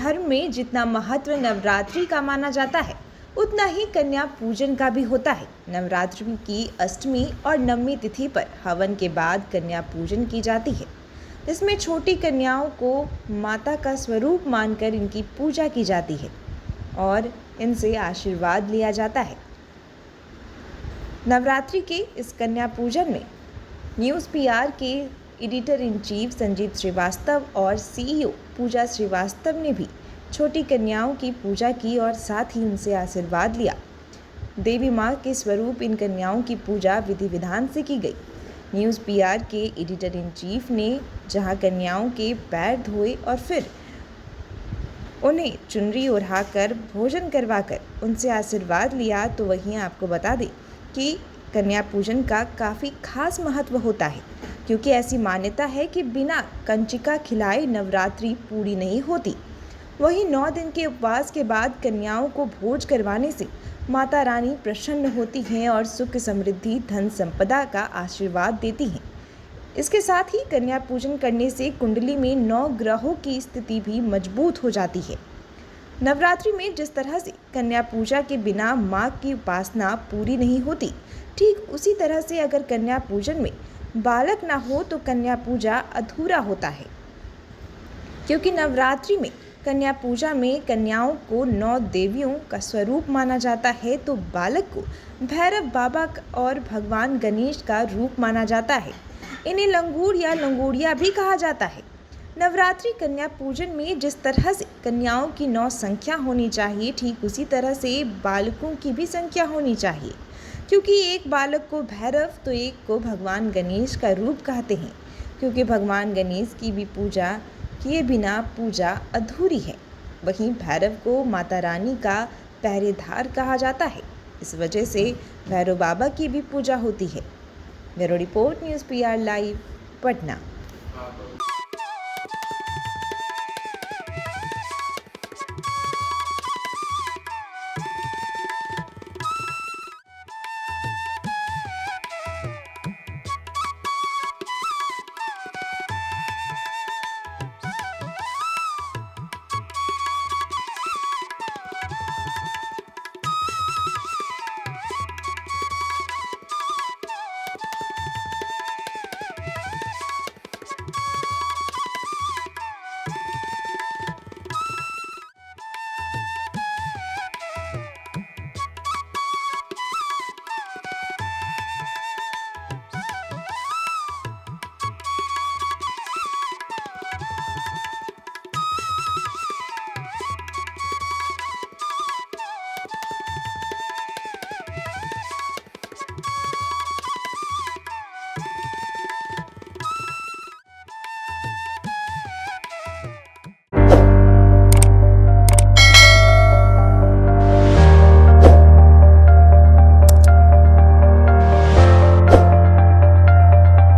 धर्म में जितना महत्व नवरात्रि का माना जाता है, उतना ही कन्या पूजन का भी होता है। नवरात्रि की अष्टमी और नवमी तिथि पर हवन के बाद कन्या पूजन की जाती है, जिसमें छोटी कन्याओं को माता का स्वरूप मानकर इनकी पूजा की जाती है और इनसे आशीर्वाद लिया जाता है। नवरात्रि के इस कन्या पूजन में न्यूज़ पीआर के editor in chief Sanjeet Srivastava और सीईओ पूजा श्रीवास्तव ने भी छोटी कन्याओं की पूजा की और साथ ही उनसे आशीर्वाद लिया। देवी माँ के स्वरूप इन कन्याओं की पूजा विधि विधान से की गई। न्यूज़ पीआर के एडिटर इन चीफ ने जहां कन्याओं के पैर धोए और फिर उन्हें चुनरी ओढ़ाकर भोजन करवाकर उनसे आशीर्वाद लिया, तो वहीं आपको बता दें कि कन्या पूजन का काफ़ी खास महत्व होता है, क्योंकि ऐसी मान्यता है कि बिना कंचिका खिलाए नवरात्रि पूरी नहीं होती। वहीं 9 दिन के उपवास के बाद कन्याओं को भोज करवाने से माता रानी प्रसन्न होती हैं और सुख समृद्धि धन संपदा का आशीर्वाद देती हैं। इसके साथ ही कन्या पूजन करने से कुंडली में 9 ग्रहों की स्थिति भी मजबूत हो जाती है। नवरात्रि में जिस तरह से कन्या पूजा के बिना माँ की उपासना पूरी नहीं होती, ठीक उसी तरह से अगर कन्या पूजन में बालक ना हो तो कन्या पूजा अधूरा होता है। क्योंकि नवरात्रि में कन्या पूजा में कन्याओं को 9 देवियों का स्वरूप माना जाता है, तो बालक को भैरव बाबा और भगवान गणेश का रूप माना जाता है। इन्हें लंगूर या लंगोड़िया भी कहा जाता है। नवरात्रि कन्या पूजन में जिस तरह से कन्याओं की 9 संख्या होनी चाहिए, ठीक उसी तरह से बालकों की भी संख्या होनी चाहिए, क्योंकि एक बालक को भैरव तो एक को भगवान गणेश का रूप कहते हैं, क्योंकि भगवान गणेश की भी पूजा किए बिना पूजा अधूरी है। वहीं भैरव को माता रानी का पहरेदार कहा जाता है, इस वजह से भैरव बाबा की भी पूजा होती है। Bureau report, news PR live, Patna.